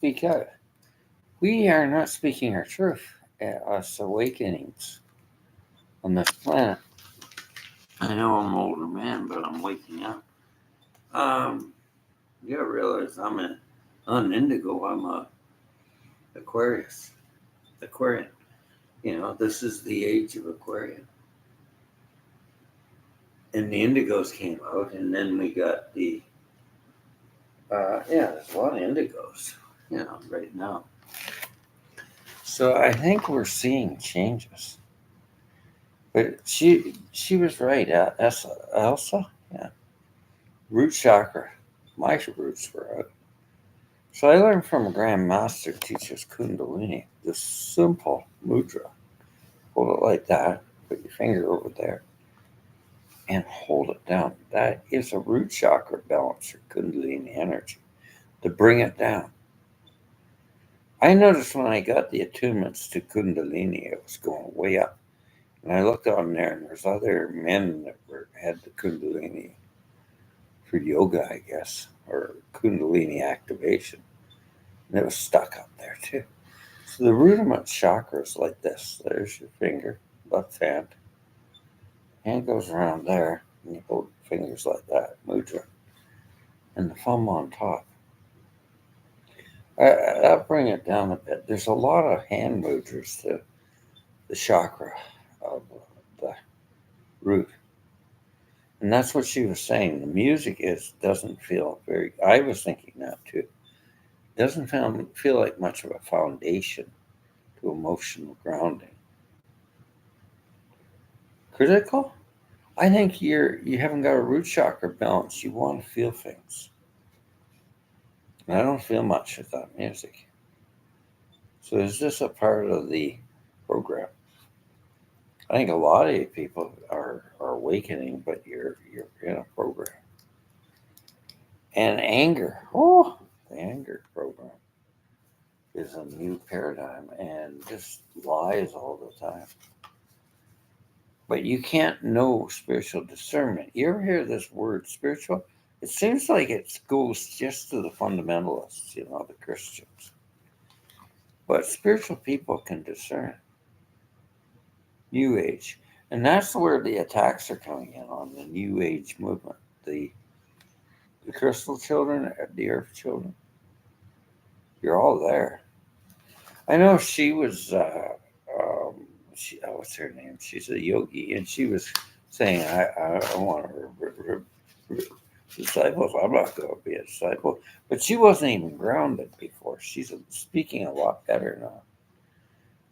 because we are not speaking our truth at us awakenings on this planet. I know I'm an older man, but I'm waking up. Um, you gotta realize I'm an indigo. I'm a Aquarius, Aquarian. This is the age of Aquarian, and the indigos came out, and then we got the there's a lot of indigos, right now. So I think we're seeing changes. But she was right. Elsa, yeah, root chakra. My roots were out. So I learned from a Grand Master teaches Kundalini, this simple mudra. Hold it like that. Put your finger over there and hold it down. That is a root chakra balance or Kundalini energy to bring it down. I noticed when I got the attunements to Kundalini, it was going way up. And I looked on there, and there's other men that had the Kundalini for yoga, I guess, or Kundalini activation. And it was stuck up there too. So the rudiment chakra is like this. There's your finger, left hand. Hand goes around there, and you hold fingers like that, mudra, and the thumb on top. I'll bring it down a bit. There's a lot of hand mudras to the chakra of the root. And that's what she was saying. The music doesn't feel very. I was thinking that too. Doesn't feel like much of a foundation to emotional grounding. Critical? I think you haven't got a root chakra balance. You want to feel things. And I don't feel much with that music. So is this a part of the program? I think a lot of you people are awakening, but you're in a program. And anger. Oh, the anger program is a new paradigm and just lies all the time. But you can't know spiritual discernment. You ever hear this word spiritual? It seems like it goes just to the fundamentalists, the Christians. But spiritual people can discern. New Age. And that's where the attacks are coming in on the New Age movement. The crystal children, the earth children. You're all there. I know she was, what's her name? She's a yogi, and she was saying, I want to disciples. I'm not going to be a disciple. But she wasn't even grounded before. She's speaking a lot better now.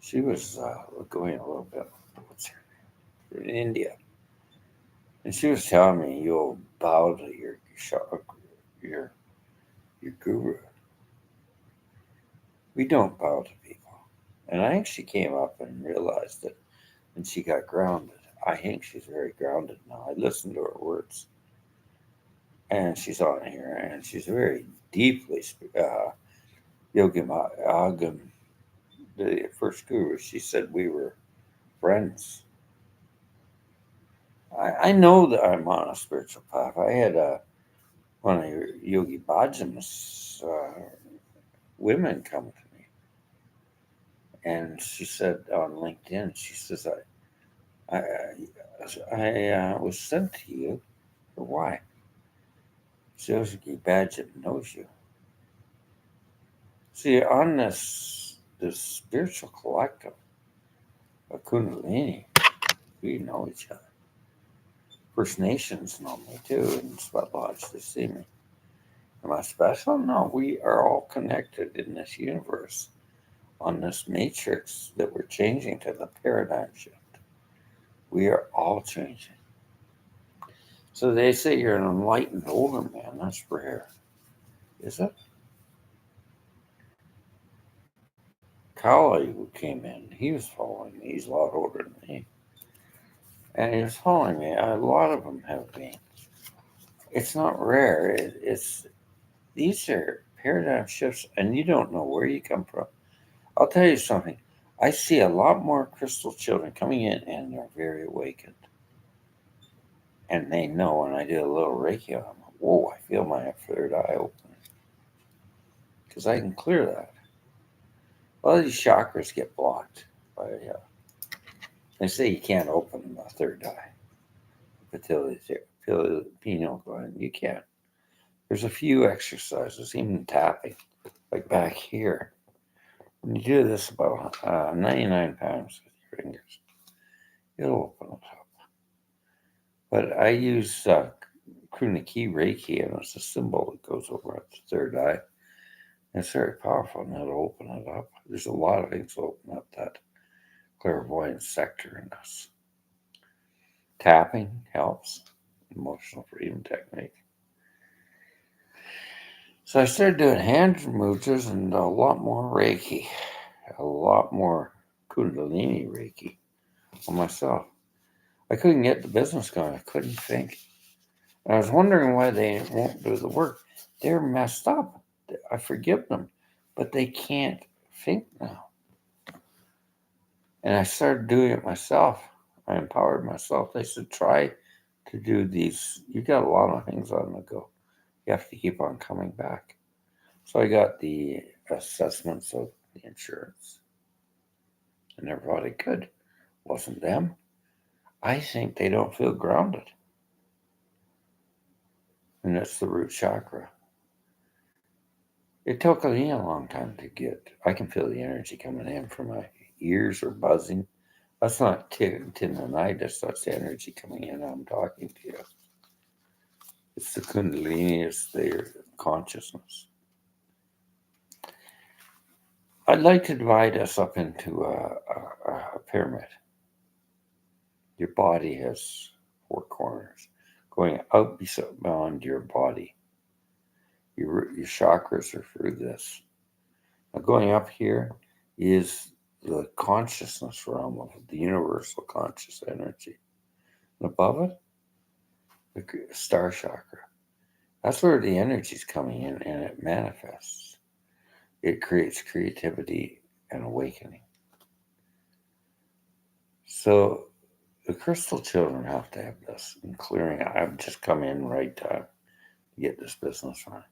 She was going a little bit, what's her name? In India. And she was telling me, you'll bow to your, your guru. We don't bow to people. And I think she came up and realized it and she got grounded. I think she's very grounded now. I listened to her words. And she's on here and she's very deeply Yogi Agam, the first guru. She said we were friends. I know that I'm on a spiritual path. I had one of Yogi Bhajan's women come to me, and she said on LinkedIn, she says, I was sent to you for why? Yogi Bhajan knows you. See, on this spiritual collective of Kundalini, we know each other. First Nations know me too, and Sweat Lodge, they see me. Am I special? No, we are all connected in this universe on this matrix that we're changing to the paradigm shift. We are all changing. So they say you're an enlightened older man. That's rare. Is it? Kali, who came in, he was following me. He's a lot older than me. And he was following me. A lot of them have been. It's not rare. It's these are paradigm shifts, and you don't know where you come from. I'll tell you something. I see a lot more crystal children coming in, and they're very awakened. And they know when I do a little Reiki on them, whoa, I feel my third eye open. because I can clear that. A lot of these chakras get blocked by. They say you can't open the third eye, pineal gland. You can't. There's a few exercises, even tapping, like back here. When you do this about 99 times with your fingers, it'll open it up. But I use Kuniki Reiki, and it's a symbol that goes over at the third eye. And it's very powerful, and it'll open it up. There's a lot of things that open up that clairvoyant sector in us. Tapping helps, emotional freedom technique. So I started doing hand movements and a lot more Reiki, a lot more Kundalini Reiki on myself. I couldn't get the business going. I couldn't think. And I was wondering why they won't do the work. They're messed up. I forgive them, but they can't think now. And I started doing it myself. I empowered myself. They said, try to do these. You got a lot of things on the go. You have to keep on coming back. So I got the assessments of the insurance. And everybody good. Wasn't them. I think they don't feel grounded. And that's the root chakra. It took me a long time to get. I can feel the energy coming in from my ears are buzzing. That's not tendonitis. That's the energy coming in. I'm talking to you. It's the Kundalini. It's their consciousness. I'd like to divide us up into a pyramid. Your body has 4 corners. Going out beyond your body. Your chakras are through this. Now going up here is the consciousness realm of the universal conscious energy. And above it, the star chakra. That's where the energy is coming in and it manifests. It creates creativity and awakening. So the crystal children have to have this in clearing. I've just come in right time to get this business running.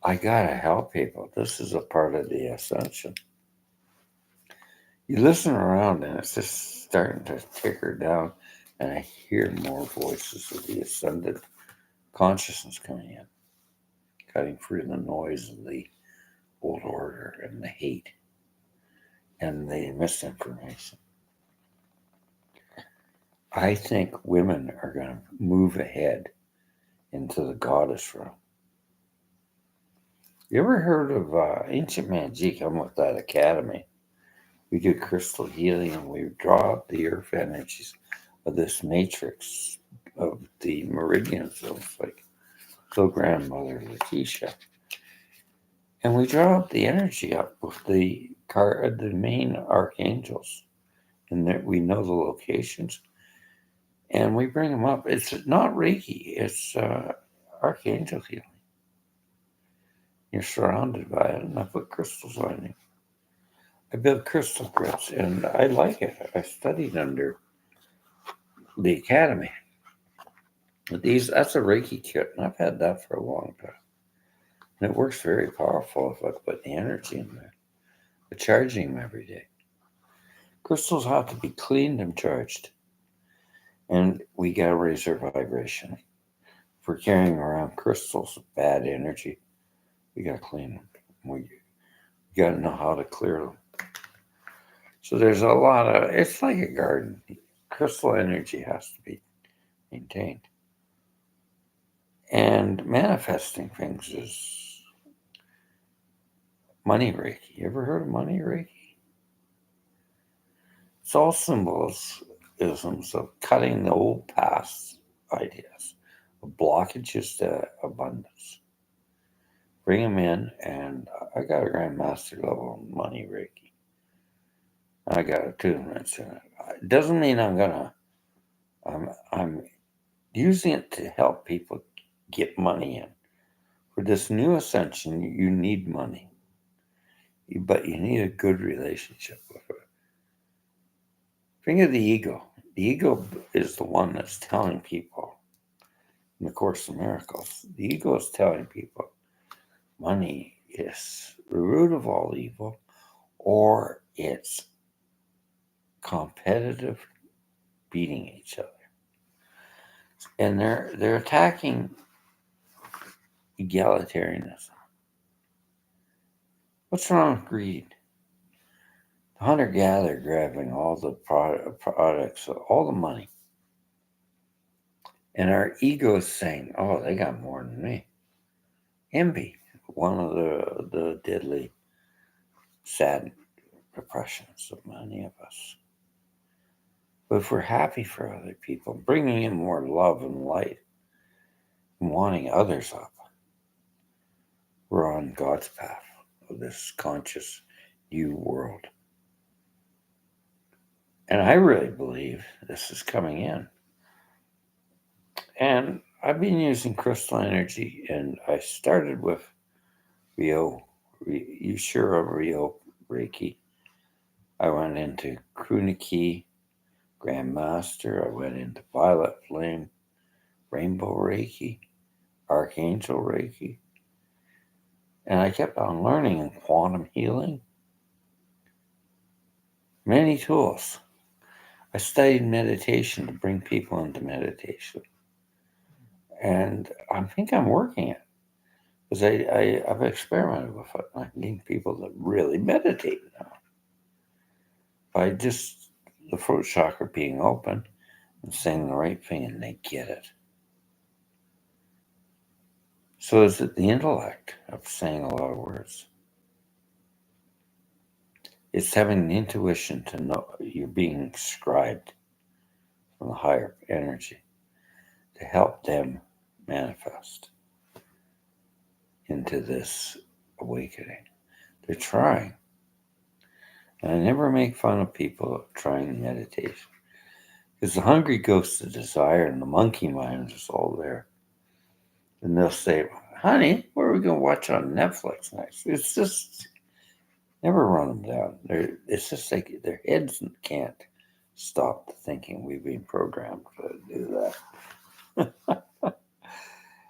I gotta help people. This is a part of the ascension. You listen around and it's just starting to ticker down, and I hear more voices of the ascended consciousness coming in, cutting through the noise of the old order and the hate and the misinformation. I think women are going to move ahead into the goddess realm. You ever heard of Ancient Magic? I'm with that academy. We do crystal healing and we draw up the earth energies of this matrix of the meridian zones, like so grandmother Letitia. And we draw up the energy up with the main archangels, and that we know the locations, and we bring them up. It's not Reiki; it's archangel healing. You're surrounded by it, and I put crystals on you. I build crystal grids, and I like it. I studied under the academy. But that's a Reiki kit, and I've had that for a long time. And it works very powerful if I put the energy in there. I'm charging them every day. Crystals have to be cleaned and charged. And we got to raise their vibration. If we're carrying around crystals of bad energy, we got to clean them. We got to know how to clear them. So there's a lot of, it's like a garden. Crystal energy has to be maintained. And manifesting things is money Reiki. You ever heard of money Reiki? It's all symbolisms of cutting the old past ideas, of blockages to abundance. Bring them in, and I got a grandmaster level money Reiki. I got attunements in it. It doesn't mean I'm using it to help people get money in. For this new ascension, you need money, but you need a good relationship with it. Think of the ego. The ego is the one that's telling people, in the Course of Miracles, the ego is telling people money is the root of all evil, or it's competitive beating each other. And they're attacking egalitarianism. What's wrong with greed? The hunter-gatherer grabbing all the products, all the money. And our ego is saying, oh, they got more than me. Envy, one of the deadly, sad repressions of many of us. But if we're happy for other people, bringing in more love and light, and wanting others up, we're on God's path of this conscious new world. And I really believe this is coming in. And I've been using crystal energy, and I started with Rio Reiki. I went into Kruniki, Grandmaster. I went into Violet Flame, Rainbow Reiki, Archangel Reiki. And I kept on learning in quantum healing. Many tools. I studied meditation to bring people into meditation. And I think I'm working it. Because I've experimented with it. I'm getting people that really meditate now. By just the throat chakra being open and saying the right thing, and they get it. So is it the intellect of saying a lot of words? It's having the intuition to know you're being scribed from the higher energy to help them manifest into this awakening. They're trying. And I never make fun of people trying meditation. Because the hungry ghost of desire and the monkey mind is all there. And they'll say, honey, what are we going to watch on Netflix next? It's just, never run them down. It's just like their heads can't stop thinking. We've been programmed to do that.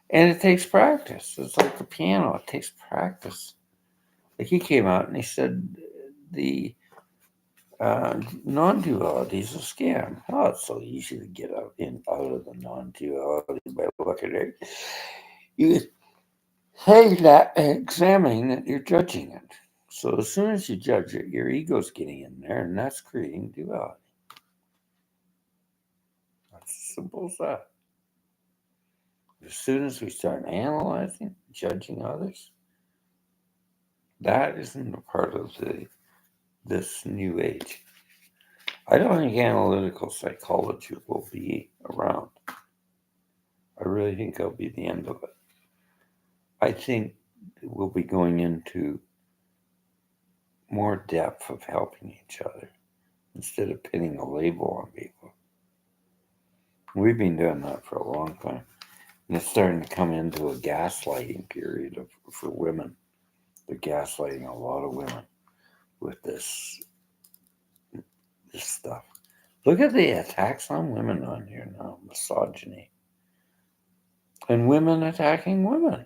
And it takes practice. It's like the piano. It takes practice. Like he came out and he said the non-duality is a scam. Oh, it's so easy to get out of the non-duality by looking at it. You say that and examining that you're judging it. So as soon as you judge it, your ego's getting in there, and that's creating duality. That's as simple as that. As soon as we start analyzing, judging others, that isn't a part of this new age. I don't think analytical psychology will be around. I really think that'll be the end of it. I think we'll be going into more depth of helping each other instead of pinning a label on people. We've been doing that for a long time. And it's starting to come into a gaslighting period for women. They're gaslighting a lot of women with this stuff. Look at the attacks on women on here now, misogyny. And women attacking women.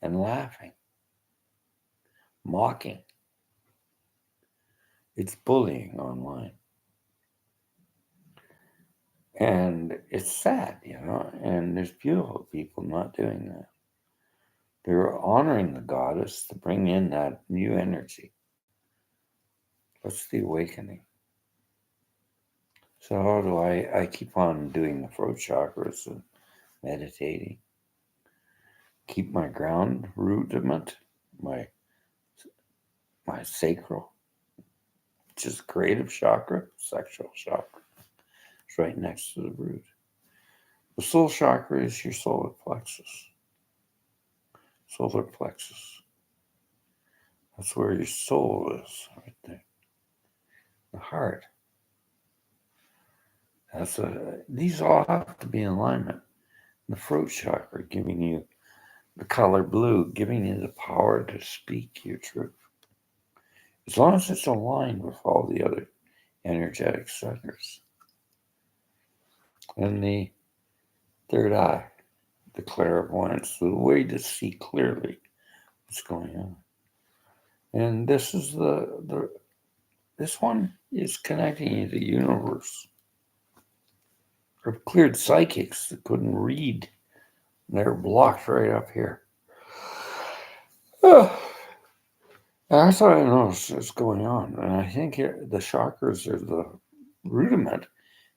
And laughing. Mocking. It's bullying online. And it's sad, and there's beautiful people not doing that. They're honoring the goddess to bring in that new energy. What's the awakening? So how do I keep on doing the throat chakras and meditating? Keep my ground rudiment, my sacral, which is creative chakra, sexual chakra. It's right next to the root. The soul chakra is your solar plexus. Solar plexus. That's where your soul is, right there. The heart. These all have to be in alignment. The throat chakra giving you the color blue, giving you the power to speak your truth. As long as it's aligned with all the other energetic centers. And the third eye, the clairvoyance, the way to see clearly what's going on. And this is this one is connecting you to the universe. I've cleared psychics that couldn't read. They're blocked right up here. That's what I noticed is going on. And I think the chakras are the rudiment.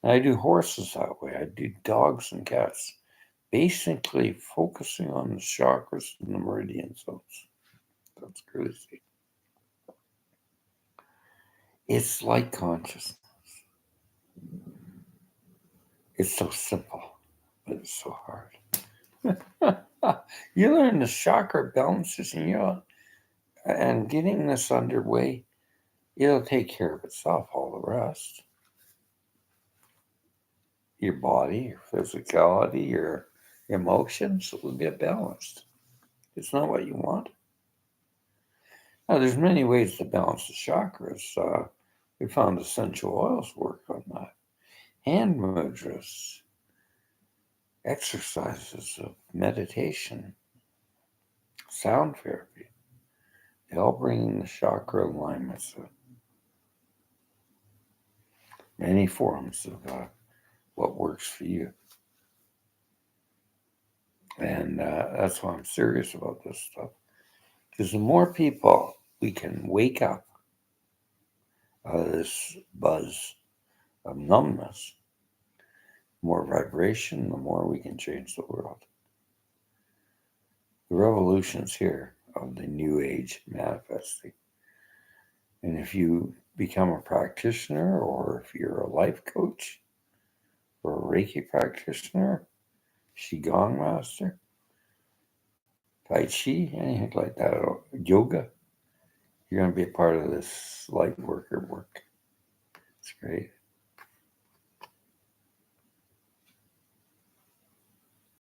And I do horses that way. I do dogs and cats. Basically focusing on the chakras and the meridian zones. That's crazy. It's like consciousness. It's so simple, but it's so hard. You learn the chakra balances and getting this underway, it'll take care of itself, all the rest. Your body, your physicality, your emotions will get balanced. It's not what you want. Now, there's many ways to balance the chakras. We found essential oils work on that. Hand mudras, exercises of meditation, sound therapy. They all bring in the chakra alignments. Many forms of what works for you. And that's why I'm serious about this stuff. Because the more people we can wake up out of this buzz of numbness, more vibration, the more we can change the world. The revolution's here of the new age manifesting. And if you become a practitioner, or if you're a life coach, or a Reiki practitioner, Qigong master, Tai Chi, anything like that, or yoga, you're going to be a part of this light worker work. It's great.